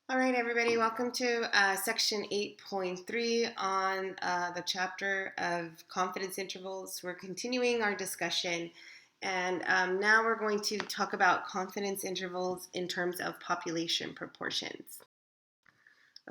All right, everybody, welcome to section 8.3 on the chapter of confidence intervals. We're continuing our discussion, and now we're going to talk about confidence intervals in terms of population proportions.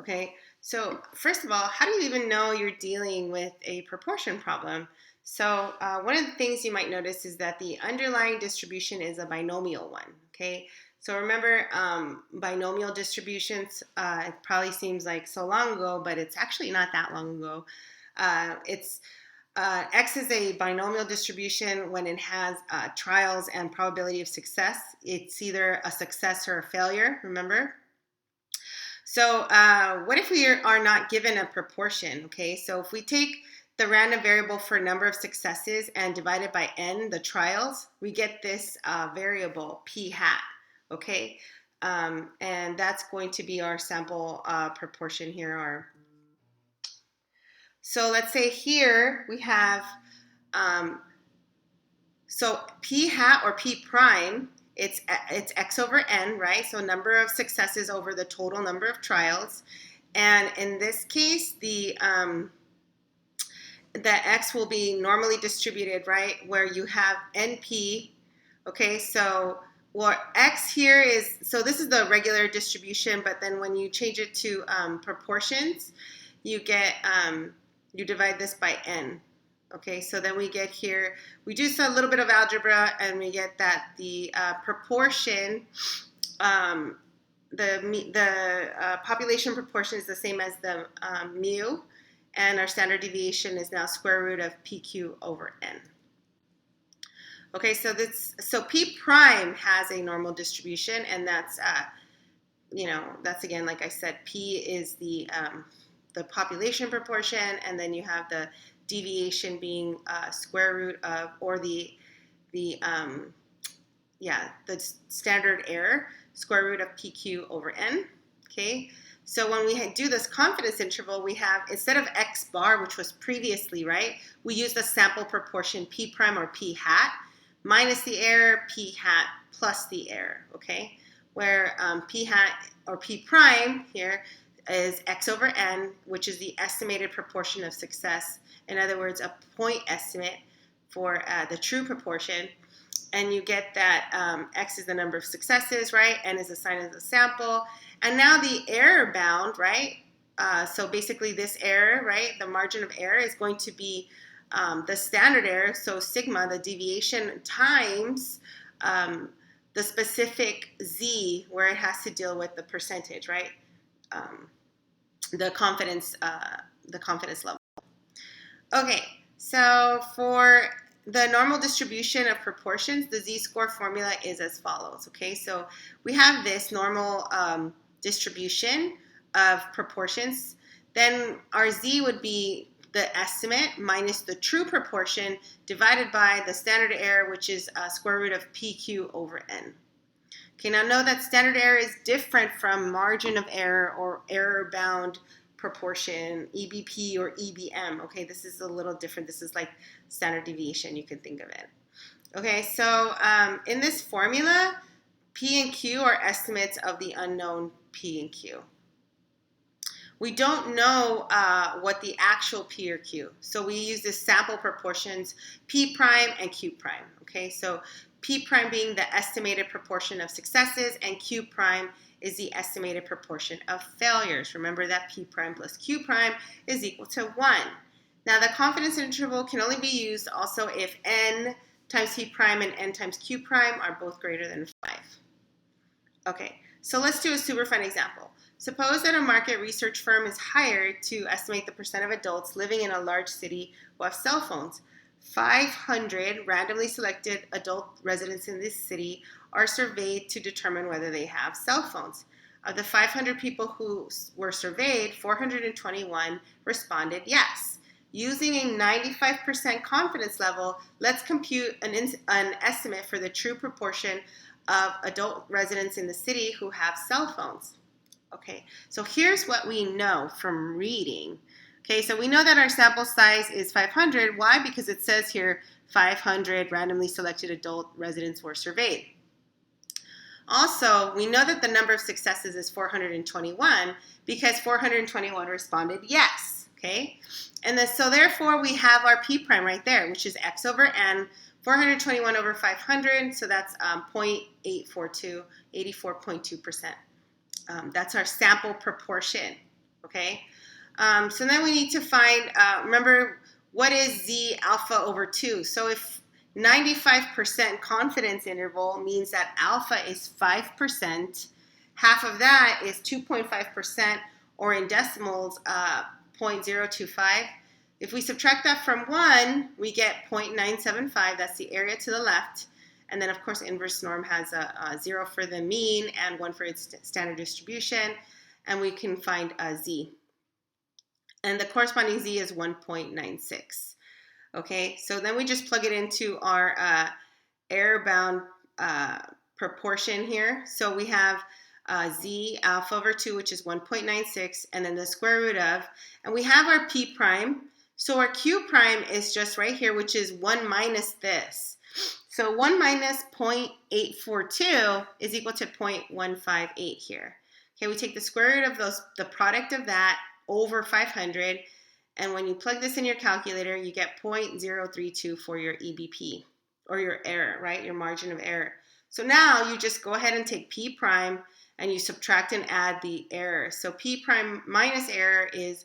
Okay, so first of all, how do you even know you're dealing with a proportion problem? So one of the things you might notice is that the underlying distribution is a binomial one. Okay, so remember binomial distributions. It probably seems like so long ago, but it's actually not that long ago. It's X is a binomial distribution when it has trials and probability of success. It's either a success or a failure. Remember. So, what if we are not given a proportion? Okay, so if we take the random variable for number of successes and divide it by n, the trials, we get this variable p hat. Okay, and that's going to be our sample proportion here. So let's say here we have so p hat or p prime. It's x over n, right? So number of successes over the total number of trials. And in this case, the x will be normally distributed, right? Where you have NP. Okay, so what x here is, so this is the regular distribution, but then when you change it to proportions, you get, you divide this by n. Okay, so then we get here, we do a little bit of algebra, and we get that the proportion, the population proportion is the same as the mu, and our standard deviation is now square root of PQ over N. Okay, so P prime has a normal distribution, and that's that's again, like I said, P is the population proportion, and then you have the deviation being square root of, or the standard error, square root of PQ over N. Okay, so when we do this confidence interval, we have, instead of X bar, which was previously, right, we use the sample proportion P prime or P hat minus the error, P hat plus the error, okay, where P hat or P prime here is X over N, which is the estimated proportion of success. In other words, a point estimate for the true proportion. And you get that X is the number of successes, right? N is assigned as a sample. And now the error bound, right? So basically this error, right? The margin of error is going to be the standard error. So sigma, the deviation, times the specific Z, where it has to deal with the percentage, right? The confidence level. Okay, so for the normal distribution of proportions, the z-score formula is as follows. Okay, so we have this normal distribution of proportions. Then our z would be the estimate minus the true proportion divided by the standard error, which is square root of PQ over N. Okay, now know that standard error is different from margin of error or error bound proportion, EBP or EBM. Okay, this is a little different. This is like standard deviation, you can think of it. Okay, so in this formula, P and Q are estimates of the unknown P and Q. We don't know what the actual P or Q. So we use this sample proportions, P prime and Q prime. Okay, so P prime being the estimated proportion of successes, and Q prime is the estimated proportion of failures. Remember that P prime plus Q prime is equal to 1. Now the confidence interval can only be used also if N times P prime and N times Q prime are both greater than 5. Okay, so let's do a super fun example. Suppose that a market research firm is hired to estimate the percent of adults living in a large city who have cell phones. 500 randomly selected adult residents in this city are surveyed to determine whether they have cell phones. Of the 500 people who were surveyed, 421 responded yes. Using a 95% confidence level, let's compute an estimate for the true proportion of adult residents in the city who have cell phones. Okay, so here's what we know from reading. Okay, so we know that our sample size is 500. Why? Because it says here 500 randomly selected adult residents were surveyed. Also, we know that the number of successes is 421 because 421 responded yes, okay? And then, so therefore, we have our P prime right there, which is X over N, 421 over 500, so that's 0.842, 84.2%. That's our sample proportion, okay? So then we need to find, remember, what is Z alpha over 2? So if 95% confidence interval means that alpha is 5%, half of that is 2.5%, or in decimals, 0.025. If we subtract that from 1, we get 0.975. That's the area to the left. And then, of course, inverse norm has a 0 for the mean and 1 for its standard distribution. And we can find a Z. And the corresponding Z is 1.96. Okay, so then we just plug it into our error-bound proportion here. So we have Z alpha over 2, which is 1.96, and then the square root of, and we have our P prime. So our Q prime is just right here, which is 1 minus this. So 1 minus 0.842 is equal to 0.158 here. Okay, we take the square root of the product of that over 500, and when you plug this in your calculator, you get 0.032 for your EBP, or your error, right? Your margin of error. So now you just go ahead and take P prime, and you subtract and add the error. So P prime minus error is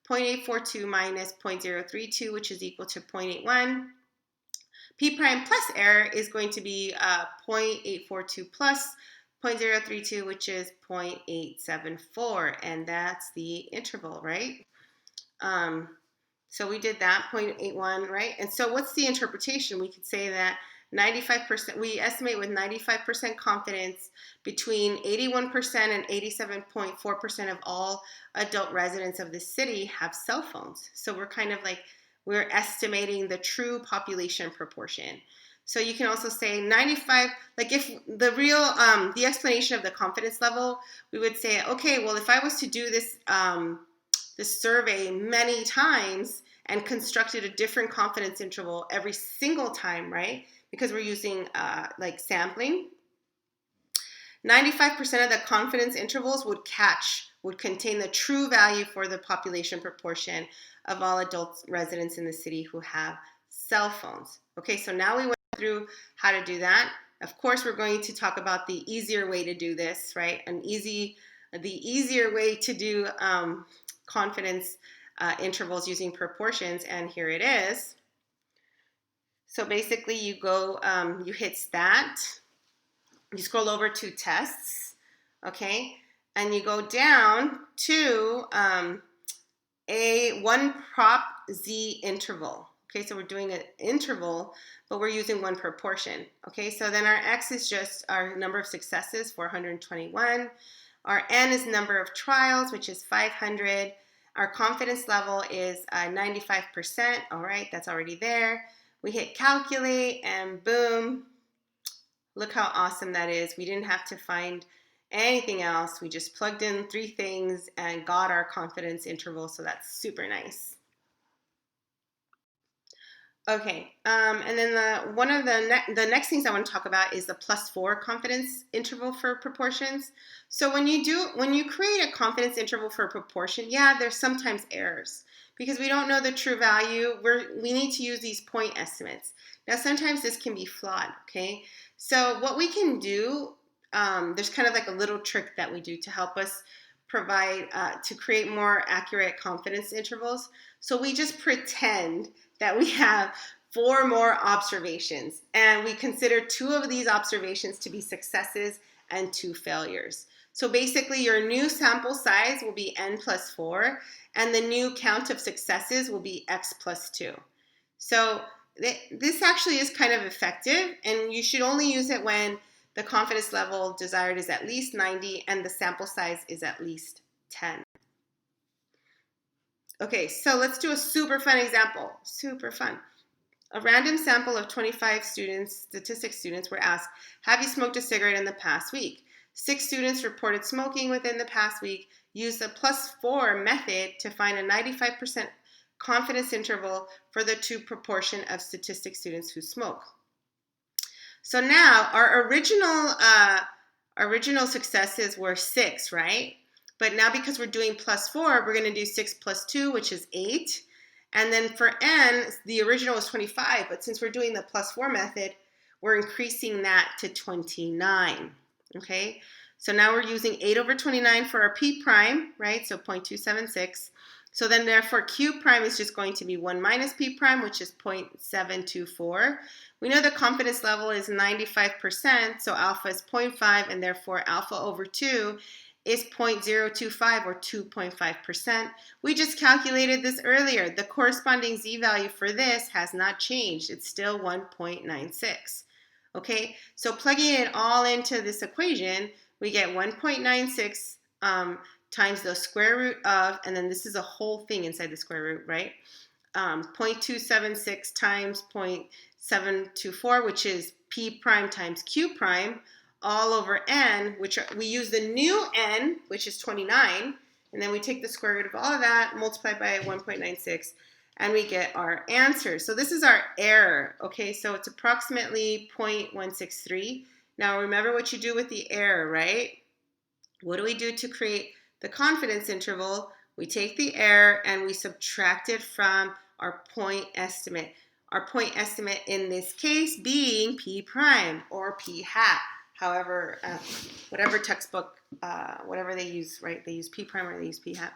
0.842 minus 0.032, which is equal to 0.81. P prime plus error is going to be 0.842 plus 0.032, which is 0.874, and that's the interval, right? So we did that, 0.81, right? And so what's the interpretation? We could say that 95%, we estimate with 95% confidence between 81% and 87.4% of all adult residents of the city have cell phones. So we're kind of like, we're estimating the true population proportion. So you can also say 95, like if the real, the explanation of the confidence level, we would say, okay, well, if I was to do this, this survey many times and constructed a different confidence interval every single time, right? Because we're using like sampling, 95% of the confidence intervals would contain the true value for the population proportion of all adult residents in the city who have cell phones. Okay, so now we went through how to do that. Of course, we're going to talk about the easier way to do this, right? The easier way to do confidence intervals using proportions, and here it is. So basically you go, you hit stat, you scroll over to tests, okay, and you go down to a one prop Z interval. Okay, so we're doing an interval, but we're using one proportion. Okay, so then our X is just our number of successes, 421. Our N is number of trials, which is 500. Our confidence level is 95%. All right, that's already there. We hit calculate and boom. Look how awesome that is. We didn't have to find anything else. We just plugged in 3 things and got our confidence interval. So that's super nice. Okay, and then one of the next things I want to talk about is the +4 confidence interval for proportions. So when you create a confidence interval for a proportion, yeah, there's sometimes errors because we don't know the true value. We need to use these point estimates. Now sometimes this can be flawed. Okay, so what we can do, there's kind of like a little trick that we do to help us provide to create more accurate confidence intervals. So we just pretend that we have 4 more observations, and we consider 2 of these observations to be successes and 2 failures. So basically your new sample size will be n plus 4, and the new count of successes will be x plus 2. So this actually is kind of effective, and you should only use it when the confidence level desired is at least 90 and the sample size is at least 10. Okay, so let's do a super fun example. Super fun. A random sample of 25 students, statistics students, were asked, have you smoked a cigarette in the past week? 6 students reported smoking within the past week. Use the +4 method to find a 95% confidence interval for the true proportion of statistics students who smoke. So now our original original successes were 6, right? But now because we're doing plus 4, we're going to do 6 plus 2, which is 8. And then for n, the original was 25, but since we're doing the plus 4 method, we're increasing that to 29, okay? So now we're using 8 over 29 for our p prime, right? So 0.276. So then therefore q prime is just going to be 1 minus p prime, which is 0.724. We know the confidence level is 95%, so alpha is 0.5, and therefore alpha over 2 is 0.025 or 2.5%. We just calculated this earlier. The corresponding z-value for this has not changed. It's still 1.96. Okay, so plugging it all into this equation, we get 1.96 times the square root of, and then this is a whole thing inside the square root, right? 0.276 times 0.724, which is p prime times q prime, all over n, which we use the new n, which is 29, and then we take the square root of all of that, multiply by 1.96, and we get our answer. So this is our error, okay? So it's approximately 0.163. Now remember what you do with the error, right? What do we do to create the confidence interval? We take the error and we subtract it from our point estimate. Our point estimate in this case being p prime or p hat. However, whatever textbook, whatever they use, right? They use p prime or they use p hat.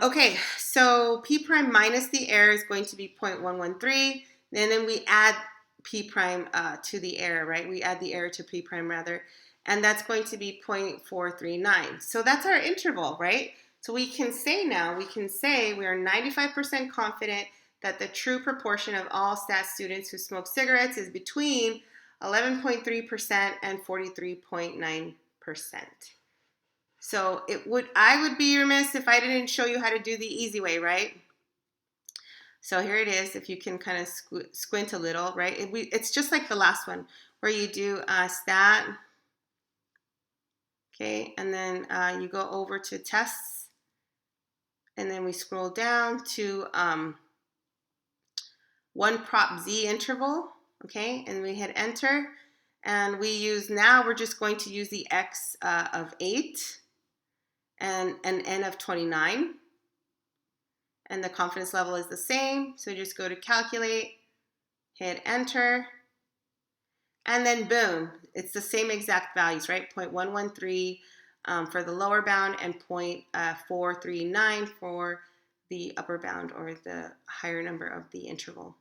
Okay, so p prime minus the error is going to be 0.113. And then we add p prime to the error, right? We add the error to p prime rather. And that's going to be 0.439. So that's our interval, right? So we can say now, we are 95% confident that the true proportion of all stat students who smoke cigarettes is between 11.3% and 43.9%. So I would be remiss if I didn't show you how to do the easy way, right? So here it is, if you can kind of squint a little, right? It's just like the last one, where you do stat, okay, and then you go over to tests, and then we scroll down to 1 prop z interval, okay, and we hit enter, and we're just going to use the x of 8 and an n of 29, and the confidence level is the same, so just go to calculate, hit enter, and then boom, it's the same exact values, right? 0.113 for the lower bound and 0.439 for the upper bound or the higher number of the interval.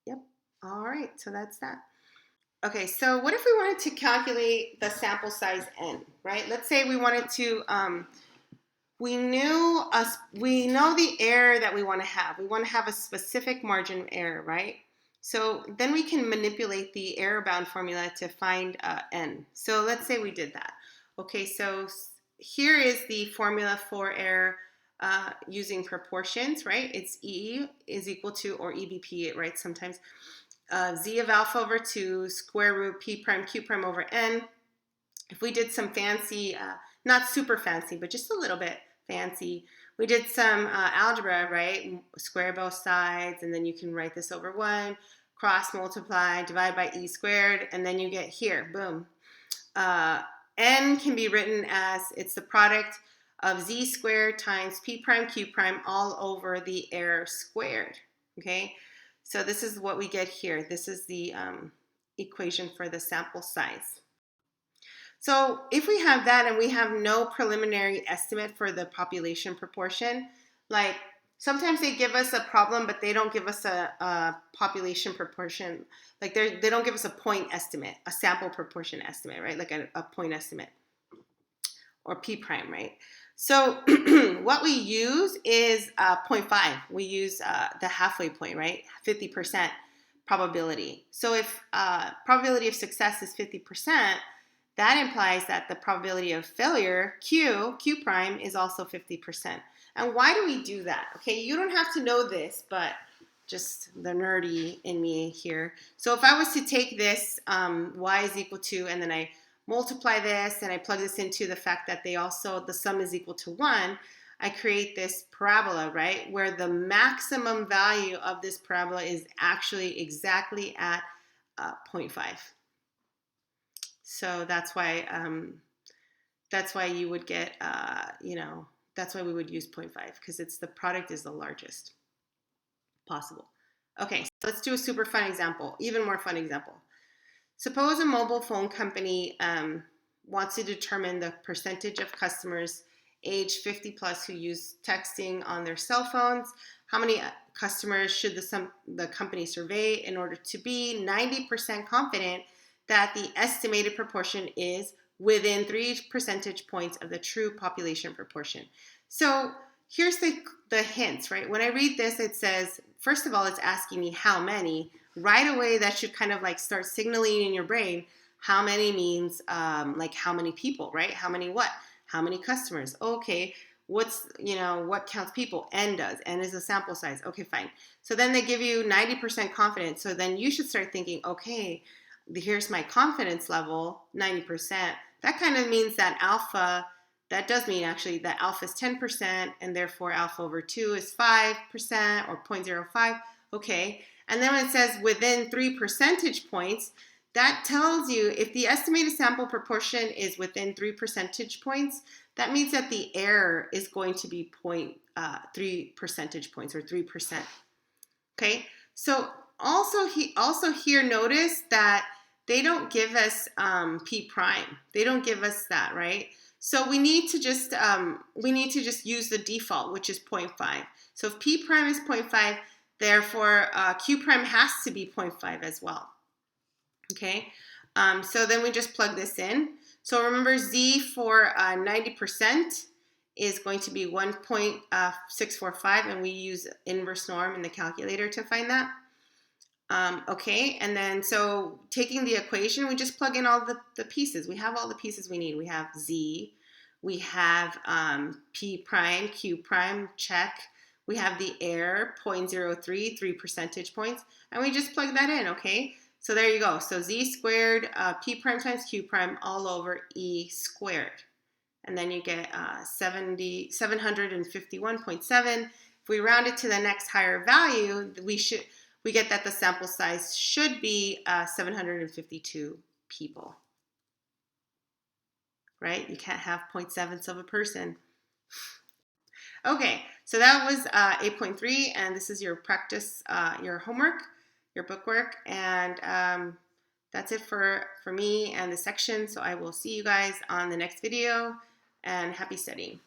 Yep. All right, so that's that. Okay, so what if we wanted to calculate the sample size n, right? Let's say we wanted to, we know the error that we want to have. We want to have a specific margin of error, right? So then we can manipulate the error bound formula to find n. So let's say we did that. Okay, so here is the formula for error using proportions, right? It's E is equal to, or EBP, it writes sometimes, Z of alpha over 2, square root P prime Q prime over N. If we did some fancy, not super fancy, but just a little bit fancy, we did some algebra, right? Square both sides, and then you can write this over 1, cross multiply, divide by E squared, and then you get here, boom. N can be written as it's the product of Z squared times P prime Q prime all over the error squared, okay? So this is what we get here. This is the equation for the sample size. So if we have that and we have no preliminary estimate for the population proportion, like sometimes they give us a problem, but they don't give us a population proportion. Like they don't give us a point estimate, a sample proportion estimate, right? Like a point estimate or P prime, right? So what we use is 0.5. We use the halfway point, right? 50% probability. So if probability of success is 50%, that implies that the probability of failure, Q prime, is also 50%. And why do we do that? Okay, you don't have to know this, but just the nerdy in me here. So if I was to take this, y is equal to, and then I multiply this, and I plug this into the fact that the sum is equal to 1, I create this parabola, right? Where the maximum value of this parabola is actually exactly at 0.5. So that's why you would get, that's why we would use 0.5, because the product is the largest possible. Okay, so let's do a super fun example, even more fun example. Suppose a mobile phone company wants to determine the percentage of customers age 50 plus who use texting on their cell phones. How many customers should the company survey in order to be 90% confident that the estimated proportion is within 3 percentage points of the true population proportion? So here's the hints, right? When I read this, it says, first of all, it's asking me how many. Right away, that should kind of like start signaling in your brain how many means like how many people, right? How many what? How many customers? Okay, what counts people? N does. N is a sample size. Okay, fine. So then they give you 90% confidence. So then you should start thinking, okay, here's my confidence level, 90%. That kind of means that alpha, that does mean actually that alpha is 10%, and therefore alpha over 2 is 5% or 0.05. Okay. And then when it says within 3 percentage points, that tells you if the estimated sample proportion is within 3 percentage points, that means that the error is going to be 3 percentage points or 3%. Okay, so also here notice that they don't give us P prime. They don't give us that, right? So we need to just use the default, which is 0.5. So if P prime is 0.5, therefore Q prime has to be 0.5 as well. Okay, so then we just plug this in. So remember, Z for 90% is going to be 1.645, and we use inverse norm in the calculator to find that. Okay, and then so taking the equation, we just plug in all the pieces. We have all the pieces we need. We have Z, we have P prime, Q prime, check. We have the error, 0.03, 3 percentage points, and we just plug that in, okay? So there you go. So Z squared, P prime times Q prime all over E squared. And then you get 751.7. If we round it to the next higher value, we get that the sample size should be 752 people. Right? You can't have 0.7 of a person. Okay, so that was 8.3, and this is your practice, your homework, your bookwork, and that's it for me and the section. So I will see you guys on the next video, and happy studying.